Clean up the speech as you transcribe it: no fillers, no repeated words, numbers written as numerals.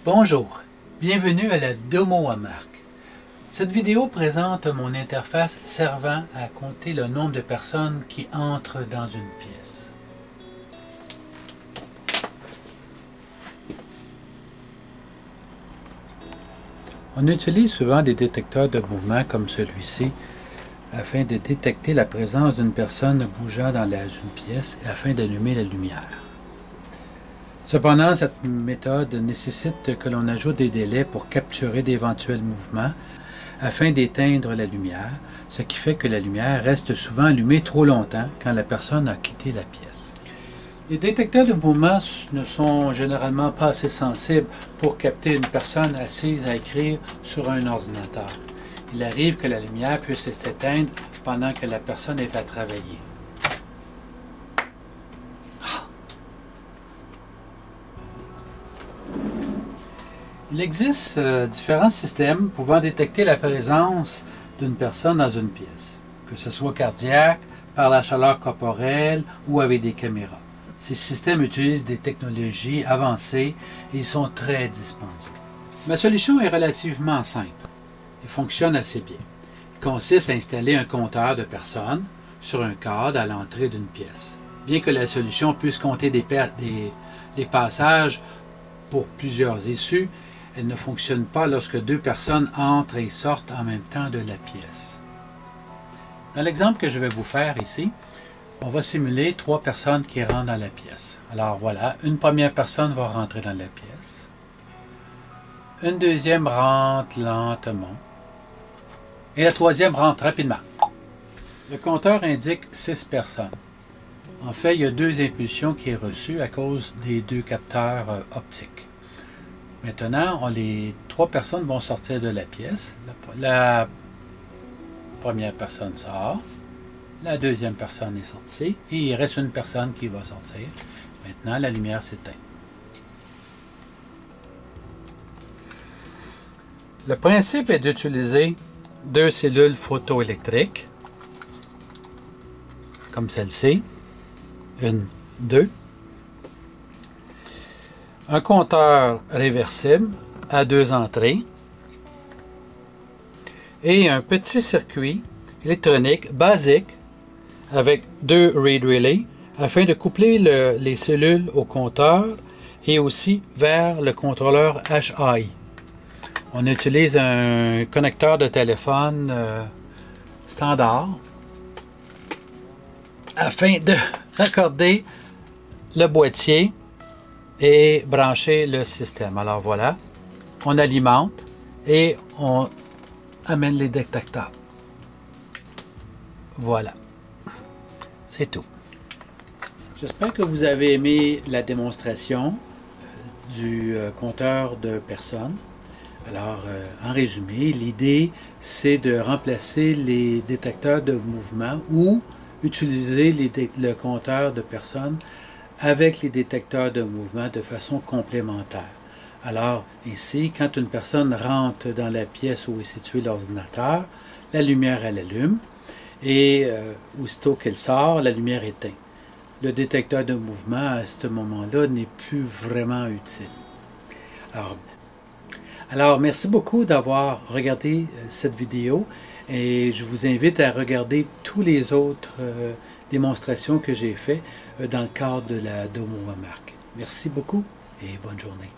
Bonjour, bienvenue à la Domo Mark. Cette vidéo présente mon interface servant à compter le nombre de personnes qui entrent dans une pièce. On utilise souvent des détecteurs de mouvement comme celui-ci afin de détecter la présence d'une personne bougeant dans une pièce et afin d'allumer la lumière. Cependant, cette méthode nécessite que l'on ajoute des délais pour capturer d'éventuels mouvements afin d'éteindre la lumière, ce qui fait que la lumière reste souvent allumée trop longtemps quand la personne a quitté la pièce. Les détecteurs de mouvement ne sont généralement pas assez sensibles pour capter une personne assise à écrire sur un ordinateur. Il arrive que la lumière puisse s'éteindre pendant que la personne est à travailler. Il existe différents systèmes pouvant détecter la présence d'une personne dans une pièce, que ce soit cardiaque, par la chaleur corporelle ou avec des caméras. Ces systèmes utilisent des technologies avancées et ils sont très dispendieux. Ma solution est relativement simple et fonctionne assez bien. Il consiste à installer un compteur de personnes sur un cadre à l'entrée d'une pièce. Bien que la solution puisse compter les passages pour plusieurs issues, elle ne fonctionne pas lorsque deux personnes entrent et sortent en même temps de la pièce. Dans l'exemple que je vais vous faire ici, on va simuler 3 personnes qui rentrent dans la pièce. Alors voilà, une première personne va rentrer dans la pièce. Une deuxième rentre lentement. Et la troisième rentre rapidement. Le compteur indique 6 personnes. En fait, il y a 2 impulsions qui sont reçues à cause des 2 capteurs optiques. Maintenant, les 3 personnes vont sortir de la pièce. La première personne sort. La deuxième personne est sortie. Et il reste une personne qui va sortir. Maintenant, la lumière s'éteint. Le principe est d'utiliser 2 cellules photoélectriques, comme celle-ci. 1, 2. Un compteur réversible à 2 entrées et un petit circuit électronique basique avec 2 read relay afin de coupler les cellules au compteur et aussi vers le contrôleur HI. On utilise un connecteur de téléphone standard afin de raccorder le boîtier et brancher le système. Alors voilà, on alimente et on amène les détecteurs. Voilà, c'est tout. J'espère que vous avez aimé la démonstration du compteur de personnes. Alors, en résumé, l'idée, c'est de remplacer les détecteurs de mouvement ou utiliser le compteur de personnes avec les détecteurs de mouvement de façon complémentaire. Alors, ici, quand une personne rentre dans la pièce où est situé l'ordinateur, la lumière, elle allume, et aussitôt qu'elle sort, la lumière éteint. Le détecteur de mouvement, à ce moment-là, n'est plus vraiment utile. Alors, merci beaucoup d'avoir regardé cette vidéo, et je vous invite à regarder tous les autres démonstrations que j'ai faites dans le cadre de la Domo Mark. Merci beaucoup et bonne journée.